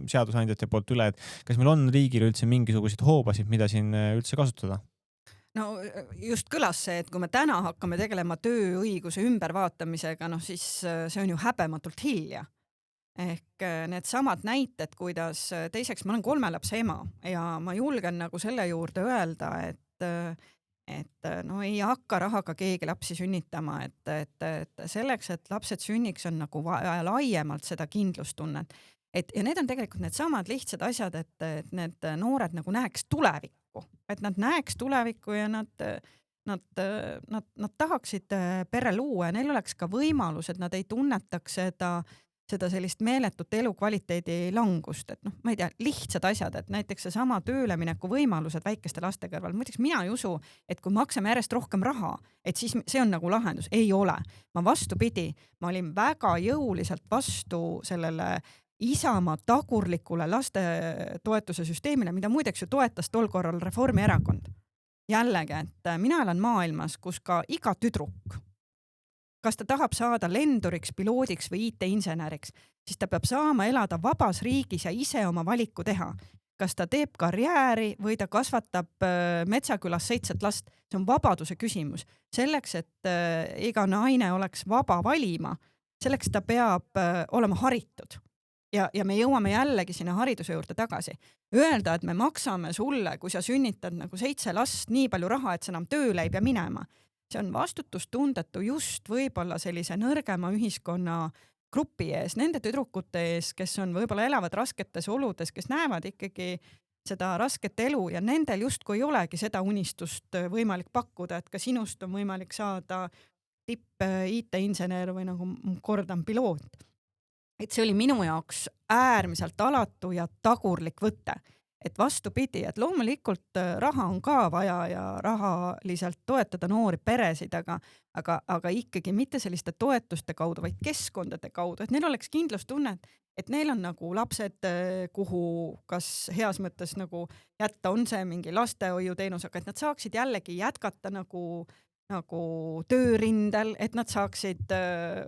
seadusandjate poolt üle, et kas meil on riigil üldse mingisuguseid hoobasid, mida siin üldse kasutada? No just kõlas see, et kui me täna hakkame tegelema tööõiguse ümbervaatamisega, siis see on ju häbematult hilja. ehk need samad näited, kuidas teiseks ma olen 3 lapse ema ja ma julgen nagu selle juurde öelda, et no ei hakka rahaga keegi lapsi sünnitama, et selleks, et lapsed sünniks, on nagu vaja laiemalt seda kindlustunnet. Ja need on tegelikult need samad lihtsad asjad, et need noored nagu näeks tulevikku, et nad näeks tulevikku ja nad tahaksid pere luua ja neil oleks ka võimalus, et nad ei tunnetaks seda sellist meeletut elukvaliteedi langust, et noh, ma ei tea, lihtsad asjad, et näiteks seesama tööle mineku võimalused väikeste laste kõrval. Muideks mina ei usu, et kui maksame järjest rohkem raha, et siis see on nagu lahendus. Ei ole. Ma vastupidi, ma olin väga jõuliselt vastu sellele Isamaa tagurlikule laste toetuse süsteemile, mida muideks ju toetas tol korral Reformierakond. Jällegi, et mina elan maailmas, kus ka iga tüdruk, kas ta tahab saada lenduriks, piloodiks või IT-inseneriks, siis ta peab saama elada vabas riigis ja ise oma valiku teha. Kas ta teeb karjääri või ta kasvatab Metsakülas 7 last, see on vabaduse küsimus. Selleks, et iga naine oleks vaba valima, selleks ta peab olema haritud. Ja me jõuame jällegi sinna hariduse juurde tagasi. Öelda, et me maksame sulle, kui sa sünnitad nagu 7 last, nii palju raha, et sa enam tööle ei pea minema. See on vastutustundetu just võib-olla sellise nõrgema ühiskonna grupi ees, nende tüdrukute ees, kes on võib-olla elavad rasketes oludes, kes näevad ikkagi seda rasket elu ja nendel justkui ei olegi seda unistust võimalik pakkuda, et ka sinust on võimalik saada tipp IT-insener või nagu kordan piloot. Et see oli minu jaoks äärmiselt alatu ja tagurlik võte. Et vastupidi, et loomulikult raha on ka vaja ja rahaliselt toetada noori peresid, aga ikkagi mitte selliste toetuste kaudu, vaid keskkondade kaudu, et neil oleks kindlustunnet, et neil on nagu lapsed, kuhu kas heas mõttes nagu jätta, on see mingi lastehoiuteenus, aga et nad saaksid jällegi jätkata nagu töörindel, et nad saaksid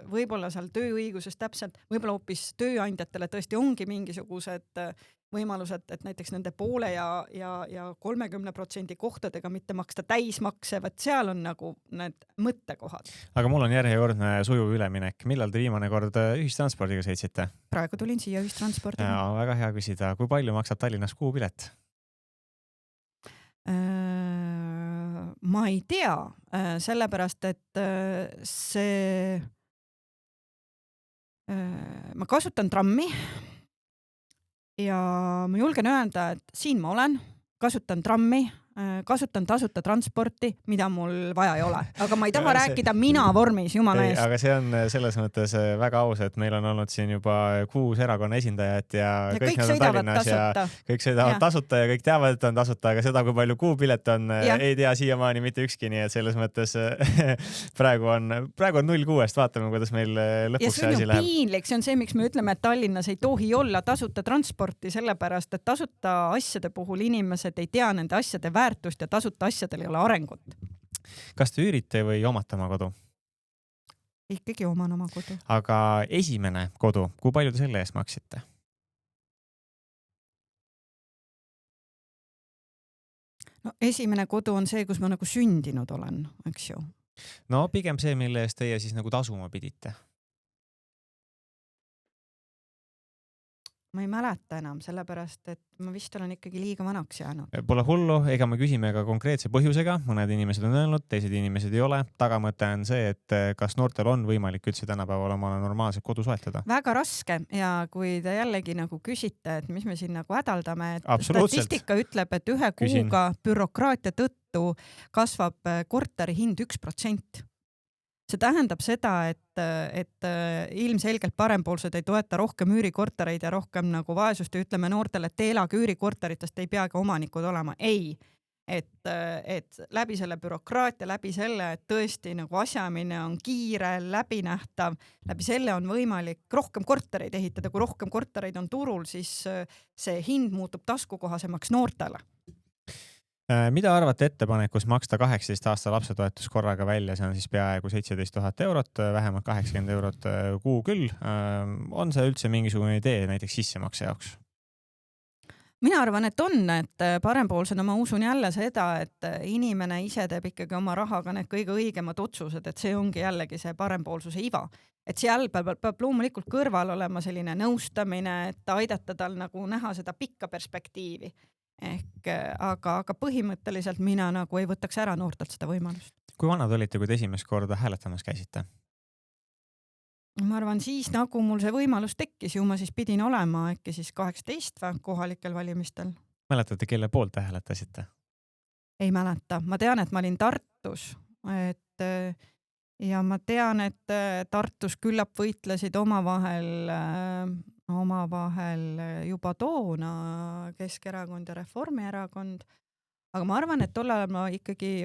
võib-olla seal tööõiguses täpselt, võib-olla hoopis tööandjatele tõesti ongi mingisugused võimalused, et näiteks nende poole ja 30% kohtadega mitte maksta täismakse, võt seal on nagu need mõttekohad. Aga mul on järjekordne sujuv üleminek. Millal te viimane kord ühistranspordiga sõitsite? Praegu tulin siia ühistranspordiga. Ja, väga hea küsida. Kui palju maksab Tallinnas kuupilet? Ma ei tea, sellepärast, et ma kasutan trammi ja ma julgen öelda, et siin ma olen, kasutan trammi, kasutan tasuta transporti, mida mul vaja ei ole. Aga ma ei taha rääkida mina vormis, jumala eest. Aga see on selles mõttes väga aus, et meil on olnud siin juba 6 erakonna esindajat ja kõik sõidavad tasuta. Kõik sõidavad tasuta ja kõik teavad, et on tasuta, aga seda, kui palju kuupilet on, ei tea siiamaani mitte ükski, nii et selles mõttes praegu on 0,6, vaatame, kuidas meil lõpuks see asi läheb. Ja see on piinlik, see on see, miks me ütleme, et Tallinnas ei tohi olla tasuta transporti, sellepärast, et tasuta asjade puhul inimesed ei tea nende asjade väärtust ja tasuta asjadel ei ole arengut. Kas te üürite või omate oma kodu? Ikkagi oman oma kodu. Aga esimene kodu, kui palju te selle eest maksite? No, esimene kodu on see, kus ma nagu sündinud olen, eks ju. No pigem see, mille eest teie siis nagu tasuma pidite. Ma ei mäleta enam, sellepärast, et ma vist olen ikkagi liiga vanaks jäänud. Pole hullu, ega me küsime ka konkreetse põhjusega. Mõned inimesed on öelnud, teised inimesed ei ole. Tagamõte on see, et kas noortel on võimalik üldse tänapäeval omale normaalset kodu soetada? Väga raske ja kui te jällegi nagu küsite, et mis me siin nagu hädaldame, et statistika ütleb, et 1 kuuga bürokraatia tõttu kasvab korteri hind 1%. See tähendab seda, et ilmselgelt parempoolsed ei toeta rohkem üürikortereid ja rohkem nagu vaesust ja ütleme noortele, et te elage üürikorteritest, ei peagi omanikud olema. Ei, et läbi selle bürokraatia, läbi selle, et tõesti nagu asjamine on kiire, läbinähtav, läbi selle on võimalik rohkem kortereid ehitada. Kui rohkem kortereid on turul, siis see hind muutub taskukohasemaks noortele. Mida arvate ettepanekus maksta 18 aasta lapsetoetus korraga välja? See on siis peaaegu 17 000 eurot, vähemalt 80 eurot kuu küll. On see üldse mingisugune idee näiteks sissemakse jaoks? Mina arvan, et on, et parempoolsena ma usun jälle seda, et inimene ise teeb ikkagi oma rahaga need kõige õigemad otsused, et see ongi jällegi see parempoolsuse iva. et seal peab loomulikult kõrval olema selline nõustamine, et aidata tal nagu näha seda pikka perspektiivi. Ehk aga põhimõtteliselt mina nagu ei võtaks ära noortelt seda võimalust. Kui vanad olite, kui te esimest korda hääletamas käisite? Ma arvan, siis nagu mul see võimalus tekkis, ju ma siis pidin olema äkki siis 18 või kohalikel valimistel. Mäletate, kelle poolt te hääletasite? Ei mäleta. Ma tean, et ma olin Tartus, ja ma tean, et Tartus küllap võitlesid omavahel juba toona Keskerakond ja Reformierakond. Aga ma arvan, et tollal ma ikkagi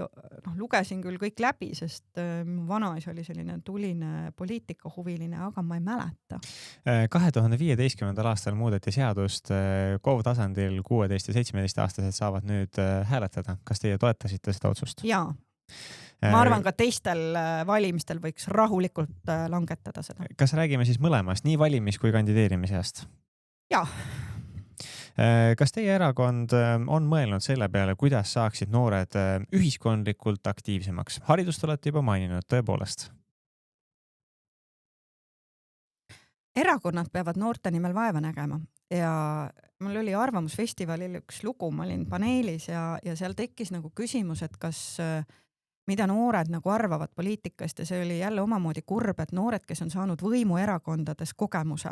lugesin küll kõik läbi, sest mu vanaisa oli selline tuline poliitikahuviline, aga ma ei mäleta. 2015. aastal muudeti seadust, KOV tasandil 16 ja 17 aastased saavad nüüd hääletada. Kas teie toetasite seda otsust? Jaa. Ma arvan, ka teistel valimistel võiks rahulikult langetada seda. Kas räägime siis mõlemast, nii valimis- kui kandideerimisest? Jaa. Kas teie erakond on mõelnud selle peale, kuidas saaksid noored ühiskondlikult aktiivsemaks? Haridust olete juba maininud, tõepoolest. Erakonnad peavad noorte nimel vaeva nägema ja mul oli Arvamusfestivalil üks lugu, ma olin paneelis ja seal tekkis nagu küsimus, et kas mida noored nagu arvavad poliitikast ja see oli jälle omamoodi kurb, et noored, kes on saanud võimu erakondades kogemuse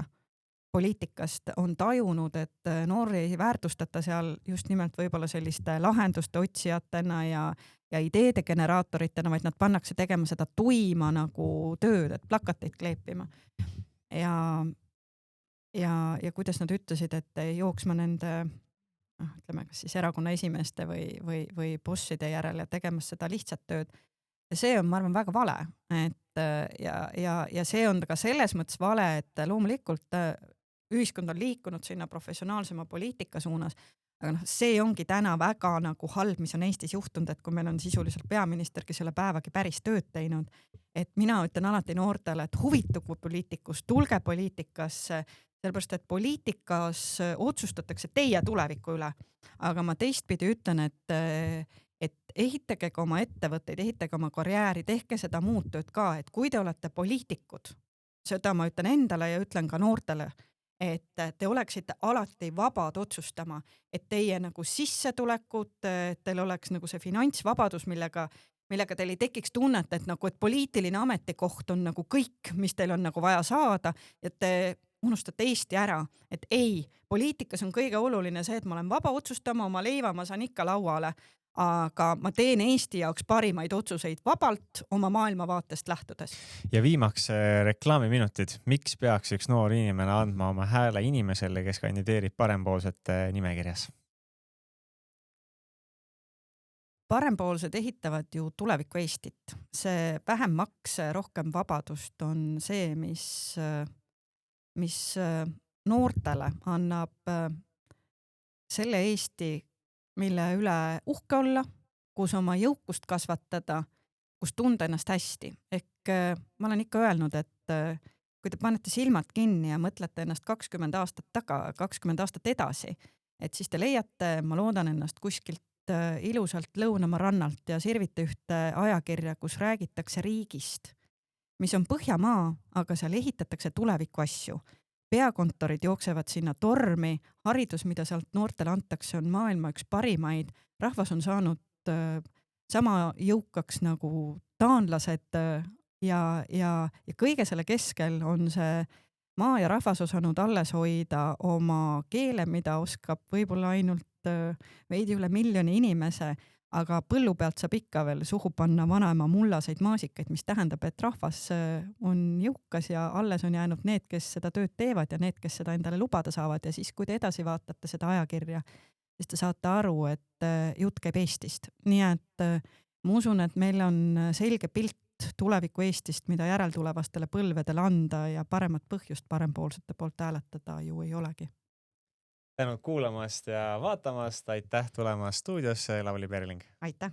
poliitikast, on tajunud, et noori ei väärtustata seal just nimelt võib-olla selliste lahenduste otsijatena ja ideede generaatoritena, vaid nad pannakse tegema seda tuima nagu tööd, et plakateid kleepima. Ja kuidas nad ütlesid, et jooksma nende, ütleme, kas siis erakonna esimeeste või bosside järel ja tegemas seda lihtsat tööd. Ja see on, ma arvan, väga vale. Ja see on ka selles mõttes vale, et loomulikult ühiskond on liikunud sinna professionaalsema poliitika suunas, aga see ongi täna väga nagu halb, mis on Eestis juhtunud, et kui meil on sisuliselt peaminister, kes ei ole päevagi päris tööd teinud, et mina ütlen alati noortele, et huvitugu poliitikust, tulge poliitikasse, sellepärast, et poliitikas otsustatakse teie tuleviku üle. Aga ma teistpidi ütlen, et ehitage ka oma ettevõtteid, ehitage oma karjääri, tehke seda muud tööd ka, et kui te olete poliitikud, seda ma ütlen endale ja ütlen ka noortele, et te oleksite alati vabad otsustama, et teie nagu sissetulekud, teil oleks nagu see finantsvabadus, millega teil ei tekiks tunnet, et nagu, et poliitiline ametikoht on nagu kõik, mis teil on nagu vaja saada, et te unustate Eesti ära, et ei, poliitikas on kõige oluline see, et ma olen vaba otsustama, oma leiva ma saan ikka lauale, aga ma teen Eesti jaoks parimaid otsuseid vabalt oma maailmavaatest lähtudes. Ja viimaks reklaamiminutid. Miks peaks üks noor inimene andma oma hääle inimesele, kes kandideerib parempoolsete nimekirjas? Parempoolsed ehitavad ju tuleviku Eestit. See vähem makse, rohkem vabadust on see, mis noortele annab selle Eesti, mille üle uhke olla, kus oma jõukust kasvatada, kus tunda ennast hästi. Ehk ma olen ikka öelnud, et kui te panete silmad kinni ja mõtlete ennast 20 aastat edasi, et siis te leiate, ma loodan ennast kuskilt ilusalt Lõunamaa rannalt ja sirvite ühte ajakirja, kus räägitakse riigist, mis on Põhjamaa, aga seal ehitatakse tuleviku asju. Peakontorid jooksevad sinna tormi, haridus, mida sealt noortele antakse, on maailma üks parimaid. Rahvas on saanud sama jõukaks nagu taanlased ja kõige selle keskel on see maa ja rahvas osanud alles hoida oma keele, mida oskab võib-olla ainult veidi üle 1 miljoni inimese, aga põllu pealt saab ikka veel suhu panna vanaema mullaseid maasikaid, mis tähendab, et rahvas on jõukas ja alles on jäänud need, kes seda tööd teevad ja need, kes seda endale lubada saavad. Ja siis, kui te edasi vaatate seda ajakirja, siis te saate aru, et jutt käib Eestist. Nii et ma usun, et meil on selge pilt tuleviku Eestist, mida järeltulevastele põlvedele anda ja paremat põhjust parempoolsete poolt hääletada ju ei olegi. Tänud kuulamast ja vaatamast, aitäh tulemast stuudiosse, Lauri Perling. Aitäh!